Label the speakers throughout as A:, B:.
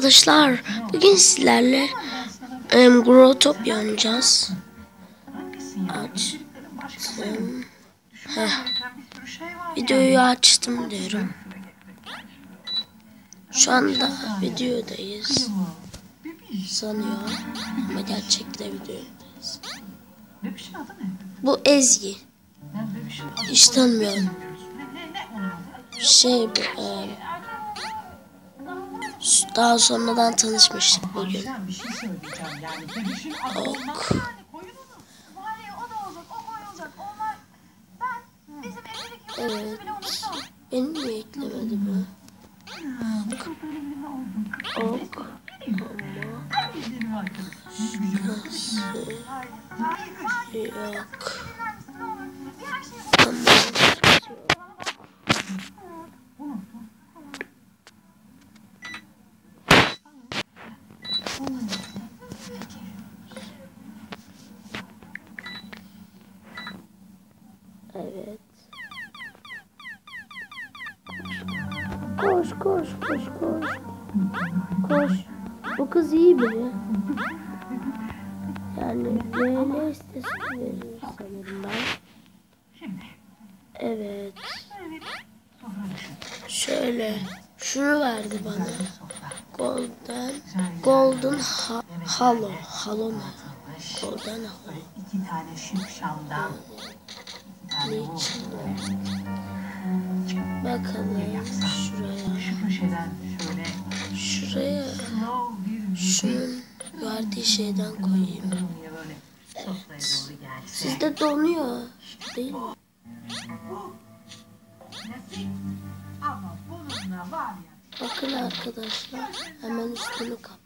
A: arkadaşlar, bugün sizlerle Growtopia oynayacağız. Açtım. Videoyu açtım diyorum. Şu anda videodayız sanıyor ama gerçekten videodayız. Bu Ezgi. Hiç tanımıyorum. Daha sonradan tanışmıştık bugün. Ok. Evet. Beni mi eklemedi bu? Ok. Yok. Evet. Koş koş koş koş. Koş. Bu kız iyi biri. Yani VL istesini verir sanırım ben. Evet. Şöyle. Şunu verdi bana. Golden Halo. Halo ne? Golden Halo.
B: İki tane şık şamdan.
A: Bakalım şuraya şunun verdiği şeyden koyayım. Evet. Sizde donuyor değil mi? Bakın arkadaşlar, hemen üstünü kapattım.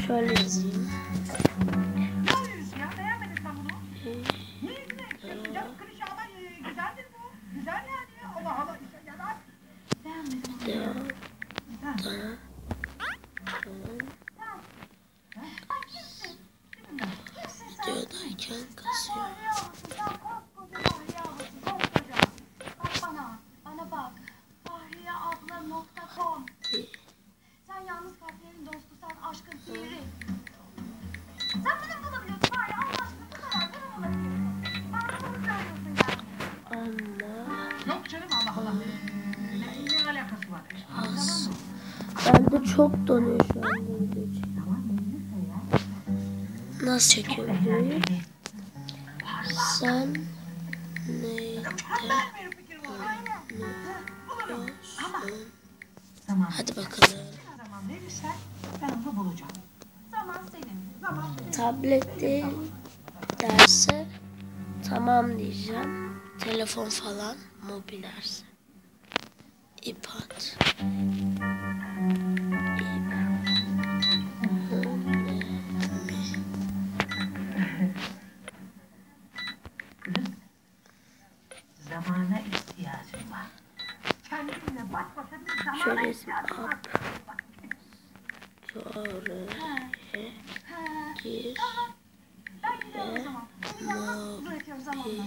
A: Şöyle yazayım. Videodayken kasıyor.
C: Bana bak. Fahriyeabla.com. Sen yalnız kalplerin dostusan aşkın sihri. Sen bunu bulabiliyorsun Fahriye. Allah aşkına bu kadar. Bunu bulabiliyorsun. Bana bunu söylüyorsun yani.
A: Allah.
B: Yok canım, Allah Allah. Ne alakası var?
A: Bende çok donuyor şu anda video. Nasıl çekiyor videoyu? Sen neyde? Hadi bakalım. Tablette derse tamam diyeceğim. Telefon falan, mobil derse. iPad.
B: Zamana ihtiyacım var. Kendimle baş başa bir zaman
A: Şöyle
B: ihtiyacım var.
A: Sonra gir
C: Ben gidiyorum o zaman. Bırakıyorum zamanla.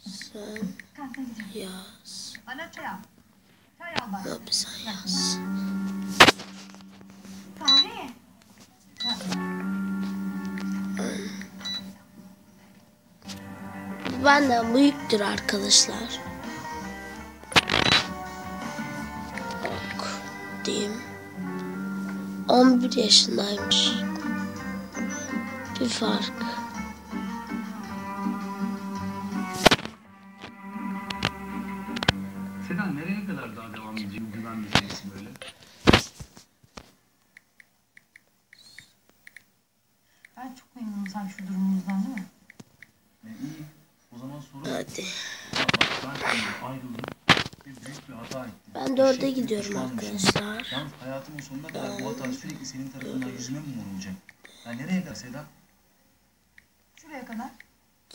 A: sen yaz.
B: Bana çay al. Çay al bana.
A: Mobil sen yaz.
C: Fahriye.
A: Bu benden büyüktür arkadaşlar. Bak diyeyim. 11 yaşındaymış. Bir fark.
D: Sedan nereye kadar daha devam edecek bu güven meselesi böyle?
B: Ben çok memnunum sen şu durumunuzdan, değil mi?
D: İyi. O zaman sorun.
A: Hadi.
D: Bak ben senden ayrıldım ve büyük bir hata ettim.
A: Ben 4'e
D: Eşek gibi
A: gidiyorum
D: pişmanmışım.
A: arkadaşlar.
D: Yalnız hayatımın sonuna kadar bu hata sürekli senin tarafından yüzüme mi vurulacak? Ya nereye kadar Sedan?
C: Şuraya kadar.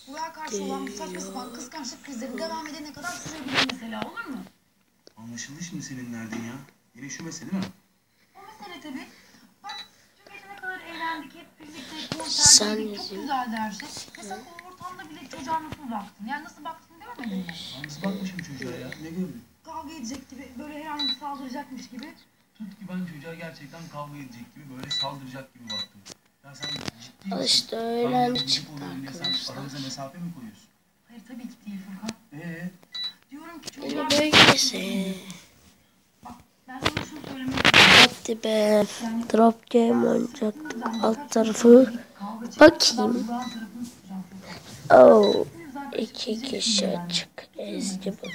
C: Buraya karşı olan bu saçma sapan kıskançlık krizleri devam edene kadar sürebilir mesela, olur mu?
D: Anlaşıldı şimdi senin derdin ya. Yine şu mesele değil mi?
C: O mesele tabii. Bak, dün gece ne kadar eğlendik hep birlikte.
A: Sen
C: Çok
A: yazayım.
C: güzeldi her şey. Mesela o ortam
B: anda bile çocuğa nasıl baktın? Yani nasıl baktın görmedin mi?
D: Ben nasıl bakmışım çocuğa ya? Ne gördün?
B: Kavga edecek gibi, böyle her an saldıracakmış gibi.
D: Tut ki ben çocuğa gerçekten kavga edecek gibi, böyle saldıracak gibi baktım. Ya sen ciddi
A: Al
D: misin?
A: işte
D: Kavgaya
A: öğlen
D: gidip
A: çıktı
D: oluyor diye sen
A: arkadaşlar.
D: aramıza mesafe mi koyuyorsun?
B: Hayır tabii ki değil Furkan. Diyorum ki çocuğa...
A: Yine bölgesi.
B: Ben sana şunu söylemek istiyorum.
A: Hadi be. Drop game oynayacak. Alt tarafı. Bakayım. Oh. 2 kişi açık. Ezgi bu.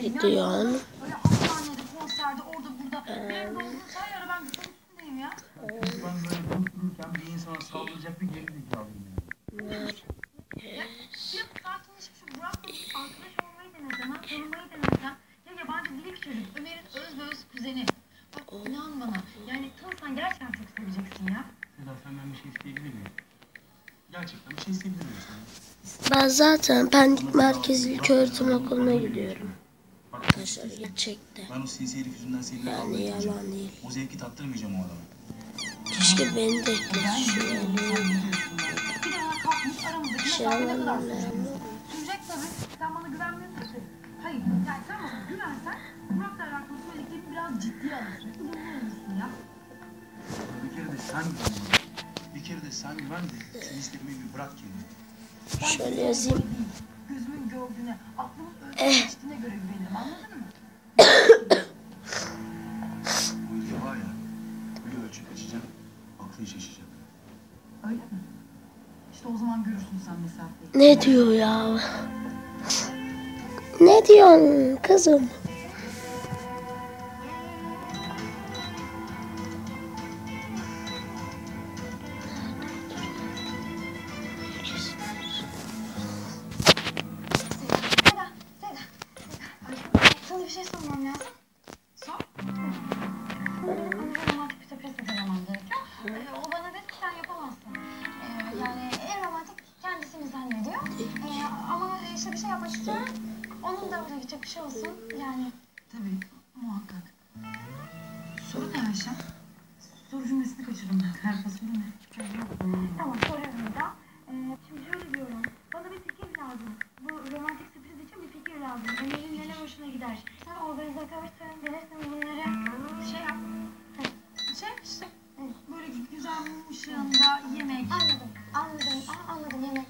A: Gidiyor.
B: Böyle hastanede, konserde, orada burada. Benim de olduğum her ara ben bir sorun üstündeyim ya.
D: Ben böyle konuşurken bir insana saldıracak bir geri zekalıyım ya.
B: Bir sakinleşip şu Burak'la arkadaş olmayı denesen, tanımayı denesen. Ya yabancı değil ki çocuk. Ömer'in öz ve öz kuzeni. Bak inan bana. Yani tanısan gerçekten çok seveceksin ya.
D: Seda senden bir şey isteyebilir miyim? Gerçekten bir şey isteyebilir miyim sana?
A: Ben zaten Pendik Merkez İlköğretim Okulu'na gidiyorum. Arkadaşlar gerçekten.
D: Ben o sinsi herif yüzünden seninle kavga
A: Yani
D: etmeyeceğim.
A: yalan değil.
D: O zevki tattırmayacağım o adama.
A: Keşke beni de eklese şuraya.
B: Bir de bana kalkmış aramızdaki mesafe ne kadar sürecek? Sürecek tabii. Sen bana güvenmiyorsun ki. Hayır. Yani sen bana güvensen Burak'la alakalı söylediklerini biraz ciddiye alırsın. Bunu olursun ya.
D: Bir kere de sen güven bana. Bir kere de sen güven de şu hislerimi bir bırak kendini.
A: Şöyle yazayım.
B: Gözümün gördüğüne, aklımın önüne geçtiğine göre güvenirim. Anladın mı?
D: Bu ülke var ya, böyle ölçüp açacağım, aklın şaşacak.
B: Öyle mi? İşte o zaman görürsün sen mesafeyi.
A: Ne diyor ya? Ne diyorsun kızım?
C: Seda, Seda. Sana bir şey sormam lazım.
B: Sor.
C: Ama romantik bir sürpriz hazırlamam gerekiyor. O bana dedi ki sen yapamazsın. Yani en romantik kendisini zannediyor. Ama işte bir şey yapmak istiyorum. Onun da oraya gidecek bir şey olsun. Yani
B: Tabii, muhakkak. Soru ne Ayşe? Soru cümlesini kaçırdım ben. Galiba soru ne?
C: tamam soruyorum bir daha. Şimdi şöyle diyorum. Bana bir fikir lazım. Bu romantik sürpriz için bir fikir lazım. Ömer'in neler hoşuna gider. Sen organizatörsün, bilirsin bunları. Şey yap.
B: Şey işte, böyle güzel mum ışığında yemek.
C: Anladım. Yemek.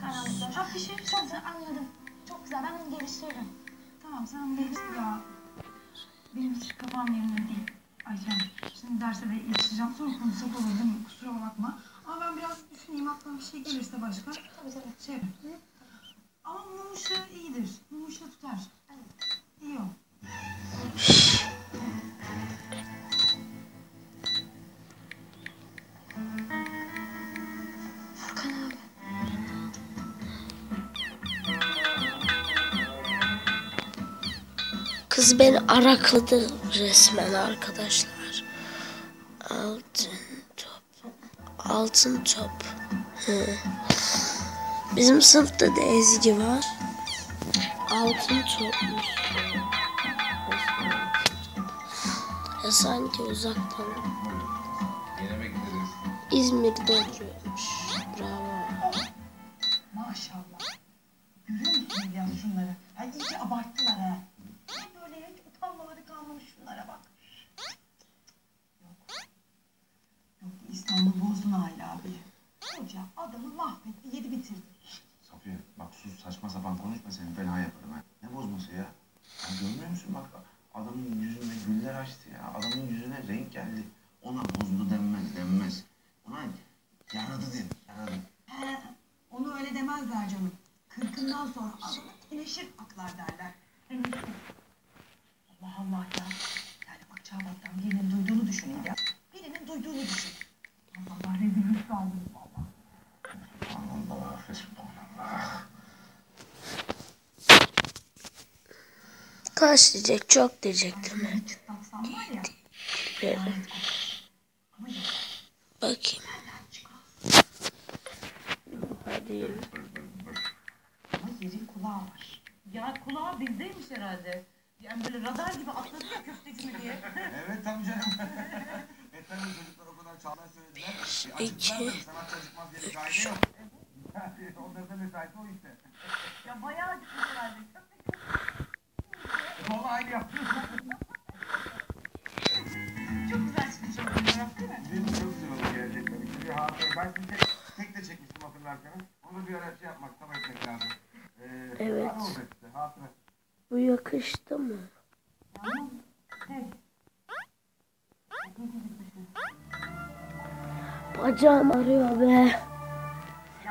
C: Karanlıkta.
B: Ha pişir.
C: Çok güzel, anladım. Çok güzel, ben onu geliştiririm.
B: Tamam sen değiştir ya. Benim hiç kafam yerinde değil. Ayşem, şimdi derse de yetişeceğim. Sonra konuşsak olur değil mi? Kusura bakma. Ama ben biraz düşüneyim. Aklıma bir şey gelirse başka.
C: Tabii.
B: Şey yaparım. Ama mum ışığı iyidir. Mum ışığı tutar.
C: Evet.
B: İyi o.
C: Furkan abi.
A: Kız beni arakladı resmen arkadaşlar. Altın top. Hı. Bizim sınıfta da Ezgi var. Altın topmuş. Ya sanki uzaktan. İzmir'de oturuyormuş. Bravo.
B: Maşallah. Görüyor musun İlyas şunları? Ha iyice abarttılar ha. Ne böyle hiç utanmaları kalmamış şunlara bak. Yok İstanbul bozdun hala abi. Hoca adamı mahvetti, yedi bitirdi.
E: Safiye bak sus saçma sapan konuşma seni fena yaparım ha. Ne bozması ya? Ya görmüyor musun bak adamın yüzünde güller açtı ya. Adamın yüzüne renk geldi. Ona bozdu denmez. Ona yaradı yaradı.
B: He, onu öyle demezler canım. Kırkından sonra adamı teneşir aklar derler. Allah Allah ya. Yani bak Çağbat'tan birinin duyduğunu düşünün ya. Birinin duyduğunu düşün. Allah rezillik kaldınız valla.
E: Allah fesubhanallah.
A: Kaç diyecek, çok diyecek değil mi?
B: Çıtlatsam var ya.
A: Böyle.
B: lanet kokar. Ama yok.
A: Bakayım.
B: Nereden çıkar?
A: Hadi.
B: Ama yerin kulağı var. Ya kulağı bizdeymiş herhalde. Yani böyle radar gibi atladı ya köfteci mi diye.
E: Evet tabii canım. Tabii çocuklar o kadar çağlar söylediler. Acıktılar tabii sanatçı acıkmaz diye bir kaide yok. Onların da mesaisi o işte.
B: Ya bayağı acıkmış herhalde.
E: Vallahi aynı yaptım.
B: Çok güzel çıkmış o fotoğraf değil mi?
E: Benim çok güzel oldu gerçekten. İşte bir hatıra. Ben size tek de çekmiştim hatırlarsanız. Onu bir ara şey yapmak, tam etmek lazım.
A: Evet.
E: Ne olacak işte, hatıra.
A: Bu yakıştı mı? Bacağım arıyor be.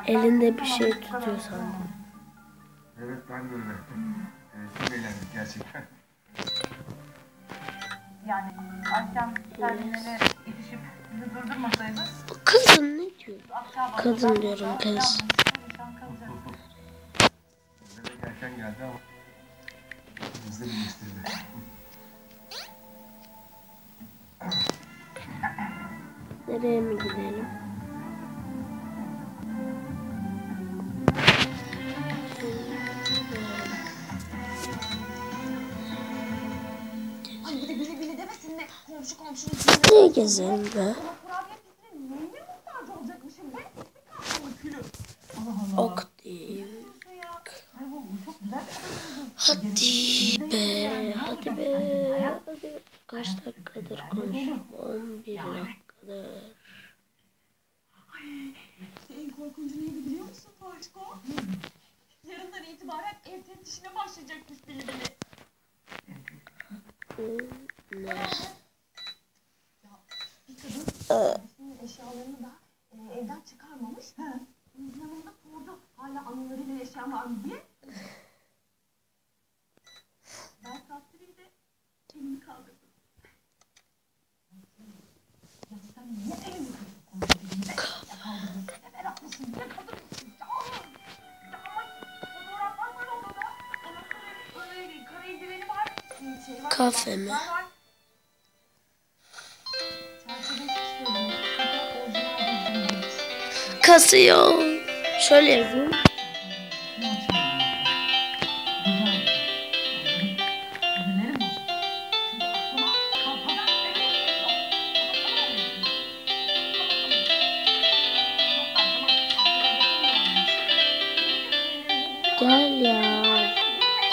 A: Elinde bir şey tutuyor sandım.
E: Evet, ben de öyle. Çok eğlendik gerçekten.
B: Yani akşam terminale yetişip bizi durdurmasaydı
A: Kızım ne diyor?
B: akşam
A: Kadın diyorum, kız.
E: Demek erken geldi ama biz de birleştirdi.
A: Nereye mi gidelim?
C: Ay bir de bili demesin de komşu komşunun
A: Nereye gezelim be?
C: kurabiye pisinin neyine muhtaç olacakmışım ben? Bir kalkımın külü.
A: Ok değil.
B: Ay bu çok güzel.
A: Hadi be, hadi be, hadi. Kaç dakikadır konuşuyorum? 11 dakikadır.
C: En korkuncu neydi biliyor musun Fatiko? Yarından itibaren ev teftişine başlayacakmış bili.
A: Ne?
C: Bir kadın bütün eşyalarını da evden çıkarmamış. Yanında sordu. Hala anılarıyla yaşayan var mı diye. Ben sattırayım da elimi kaldırdım. Ya sen niye elimi kaldırdın? Ya kaldırdın. Ne meraklısın? Ne kadın mısın? Ya
B: Ama fotoğraf var mı odada? Onun kara eldiveni var. Şey var.
A: Kafe mi?
B: Var.
C: çerçeve hiç söylemiyor. Fotoğraf orijinal değil.
A: Kasıyor. Şöyle yapayım. Gel ya.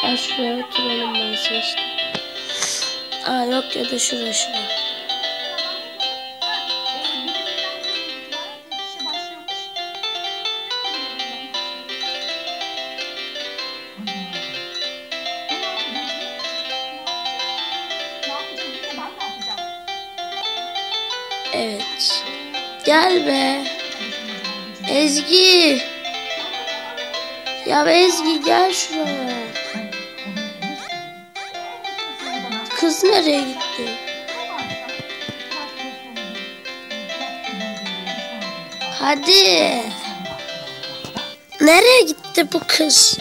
A: Gel şuraya oturalım, ben seçtim. Aa yok, ya da şura. Evet. Gel be. Ezgi. Ya Ezgi gel şuraya. Kız nereye gitti? Hadi. Nereye gitti bu kız?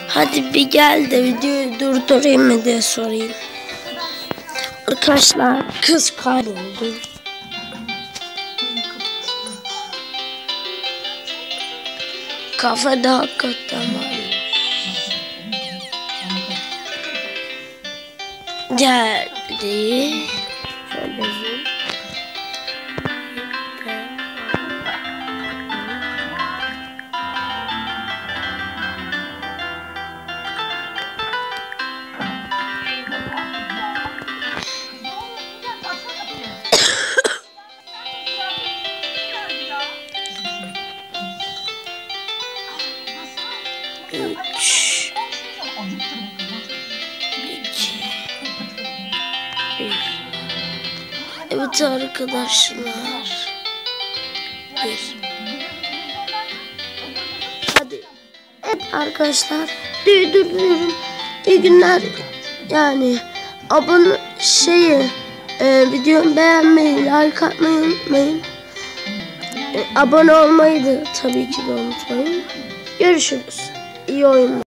A: Hadi bir gel de videoyu durdurayım mı diye sorayım. Arkadaşlar kız kayboldu. Kafede hakikaten var. Geldi. Şöyle bir. Üç, iki, bir. Evet arkadaşlar. Bir. Hadi. Evet arkadaşlar. Durduruyorum. İyi günler. Yani abone videomu beğenmeyi, like atmayı unutmayın. Abone olmayı da tabii ki de unutmayın. Görüşürüz. İyi oyunlar.